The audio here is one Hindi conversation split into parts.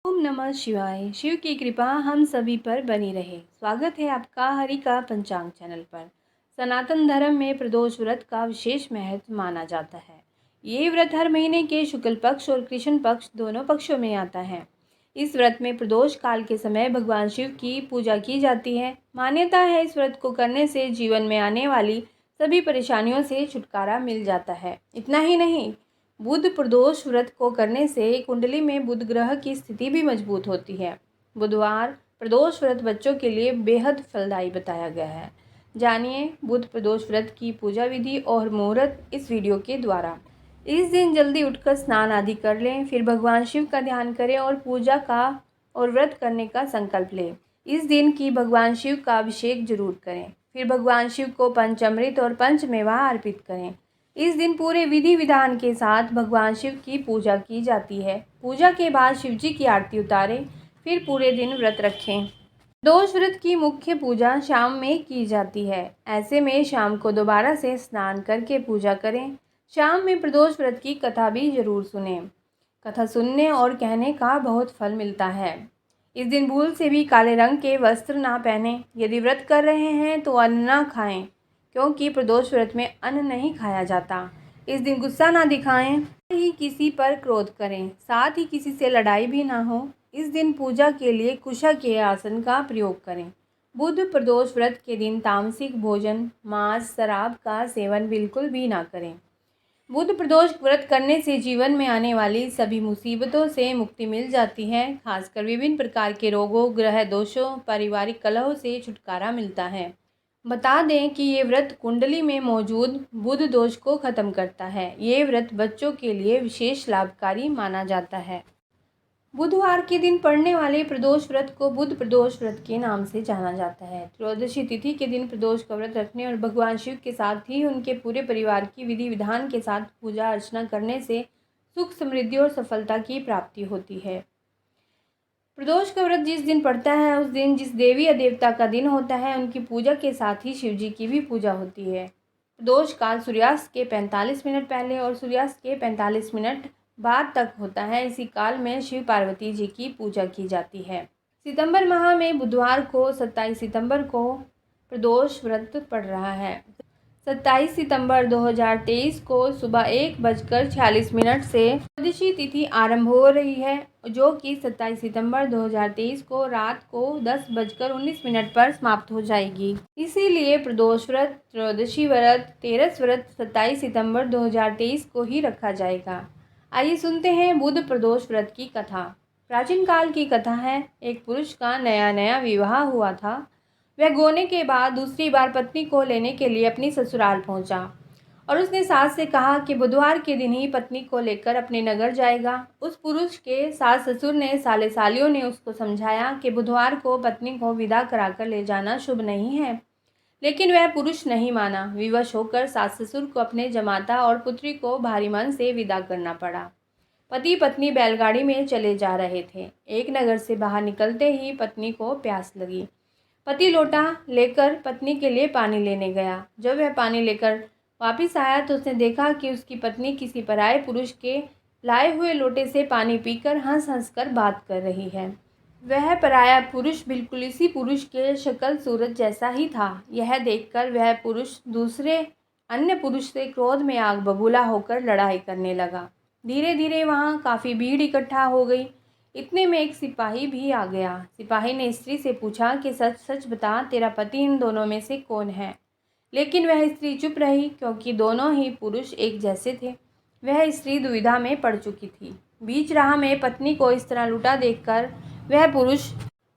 ओम नमः शिवाय। शिव की कृपा हम सभी पर बनी रहे। स्वागत है आपका हरि का पंचांग चैनल पर। सनातन धर्म में प्रदोष व्रत का विशेष महत्व माना जाता है। ये व्रत हर महीने के शुक्ल पक्ष और कृष्ण पक्ष दोनों पक्षों में आता है। इस व्रत में प्रदोष काल के समय भगवान शिव की पूजा की जाती है। मान्यता है इस व्रत को करने से जीवन में आने वाली सभी परेशानियों से छुटकारा मिल जाता है। इतना ही नहीं, बुध प्रदोष व्रत को करने से कुंडली में बुध ग्रह की स्थिति भी मजबूत होती है। बुधवार प्रदोष व्रत बच्चों के लिए बेहद फलदायी बताया गया है। जानिए बुध प्रदोष व्रत की पूजा विधि और मुहूर्त इस वीडियो के द्वारा। इस दिन जल्दी उठकर स्नान आदि कर लें, फिर भगवान शिव का ध्यान करें और पूजा का और व्रत करने का संकल्प लें। इस दिन की भगवान शिव का अभिषेक जरूर करें, फिर भगवान शिव को पंचामृत और पंचमेवा अर्पित करें। इस दिन पूरे विधि विधान के साथ भगवान शिव की पूजा की जाती है। पूजा के बाद शिव जी की आरती उतारें, फिर पूरे दिन व्रत रखें। प्रदोष व्रत की मुख्य पूजा शाम में की जाती है। ऐसे में शाम को दोबारा से स्नान करके पूजा करें। शाम में प्रदोष व्रत की कथा भी जरूर सुनें। कथा सुनने और कहने का बहुत फल मिलता है। इस दिन भूल से भी काले रंग के वस्त्र ना पहनें। यदि व्रत कर रहे हैं तो अन्न ना खाएं, क्योंकि प्रदोष व्रत में अन्न नहीं खाया जाता। इस दिन गुस्सा ना दिखाएं, ही किसी पर क्रोध करें, साथ ही किसी से लड़ाई भी ना हो। इस दिन पूजा के लिए कुशा के आसन का प्रयोग करें। बुध प्रदोष व्रत के दिन तामसिक भोजन, मांस, शराब का सेवन बिल्कुल भी ना करें। बुध प्रदोष व्रत करने से जीवन में आने वाली सभी मुसीबतों से मुक्ति मिल जाती है। खासकर विभिन्न प्रकार के रोगों, ग्रह दोषों, पारिवारिक कलहों से छुटकारा मिलता है। बता दें कि ये व्रत कुंडली में मौजूद बुध दोष को खत्म करता है। ये व्रत बच्चों के लिए विशेष लाभकारी माना जाता है। बुधवार के दिन पड़ने वाले प्रदोष व्रत को बुध प्रदोष व्रत के नाम से जाना जाता है। त्रयोदशी तिथि के दिन प्रदोष का व्रत रखने और भगवान शिव के साथ ही उनके पूरे परिवार की विधि विधान के साथ पूजा अर्चना करने से सुख, समृद्धि और सफलता की प्राप्ति होती है। प्रदोष का व्रत जिस दिन पड़ता है उस दिन जिस देवी या देवता का दिन होता है उनकी पूजा के साथ ही शिव जी की भी पूजा होती है। प्रदोष काल सूर्यास्त के 45 मिनट पहले और सूर्यास्त के 45 मिनट बाद तक होता है। इसी काल में शिव पार्वती जी की पूजा की जाती है। सितंबर माह में बुधवार को 27 सितंबर को प्रदोष व्रत पड़ रहा है। 27 सितंबर 2023 को सुबह 1:46 से त्रयोदशी तिथि आरंभ हो रही है, जो कि 27 सितंबर 2023 को रात को 10:19 पर समाप्त हो जाएगी। इसीलिए प्रदोष व्रत, त्रयोदशी व्रत, तेरस व्रत 27 सितंबर 2023 को ही रखा जाएगा। आइए सुनते हैं बुध प्रदोष व्रत की कथा। प्राचीन काल की कथा है। एक पुरुष का नया नया विवाह हुआ था। वह गोने के बाद दूसरी बार पत्नी को लेने के लिए अपनी ससुराल पहुंचा और उसने सास से कहा कि बुधवार के दिन ही पत्नी को लेकर अपने नगर जाएगा। उस पुरुष के सास ससुर ने, साले सालियों ने उसको समझाया कि बुधवार को पत्नी को विदा कराकर ले जाना शुभ नहीं है, लेकिन वह पुरुष नहीं माना। विवश होकर सास ससुर को अपने जमाता और पुत्री को भारी मन से विदा करना पड़ा। पति पत्नी बैलगाड़ी में चले जा रहे थे। एक नगर से बाहर निकलते ही पत्नी को प्यास लगी। पति लोटा लेकर पत्नी के लिए पानी लेने गया। जब वह पानी लेकर वापस आया तो उसने देखा कि उसकी पत्नी किसी पराये पुरुष के लाए हुए लोटे से पानी पीकर हंस हंस कर बात कर रही है। वह पराया पुरुष बिल्कुल इसी पुरुष के शक्ल सूरत जैसा ही था। यह देखकर वह पुरुष दूसरे अन्य पुरुष से क्रोध में आग बबूला होकर लड़ाई करने लगा। धीरे धीरे वहाँ काफ़ी भीड़ इकट्ठा हो गई। इतने में एक सिपाही भी आ गया। सिपाही ने स्त्री से पूछा कि सच सच बता, तेरा पति इन दोनों में से कौन है? लेकिन वह स्त्री चुप रही, क्योंकि दोनों ही पुरुष एक जैसे थे। वह स्त्री दुविधा में पड़ चुकी थी। बीच राह में पत्नी को इस तरह लुटा देखकर वह पुरुष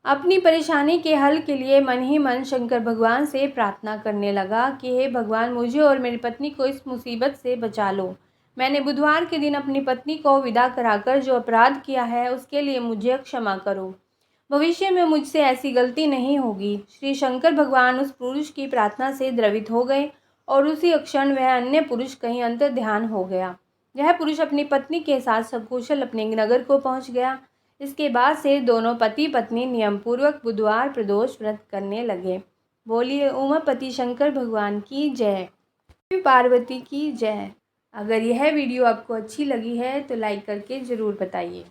अपनी परेशानी के हल के लिए मन ही मन शंकर भगवान से प्रार्थना करने लगा कि हे भगवान, मुझे और मेरी पत्नी को इस मुसीबत से बचा लो। मैंने बुधवार के दिन अपनी पत्नी को विदा कराकर जो अपराध किया है उसके लिए मुझे क्षमा करो। भविष्य में मुझसे ऐसी गलती नहीं होगी। श्री शंकर भगवान उस पुरुष की प्रार्थना से द्रवित हो गए और उसी क्षण वह अन्य पुरुष कहीं अंतर ध्यान हो गया। यह पुरुष अपनी पत्नी के साथ सकुशल अपने नगर को पहुंच गया। इसके बाद से दोनों पति पत्नी नियम पूर्वक बुधवार प्रदोष व्रत करने लगे। बोलिए उमापति शंकर भगवान की जय, शिव पार्वती की जय। अगर यह वीडियो आपको अच्छी लगी है तो लाइक करके ज़रूर बताइए।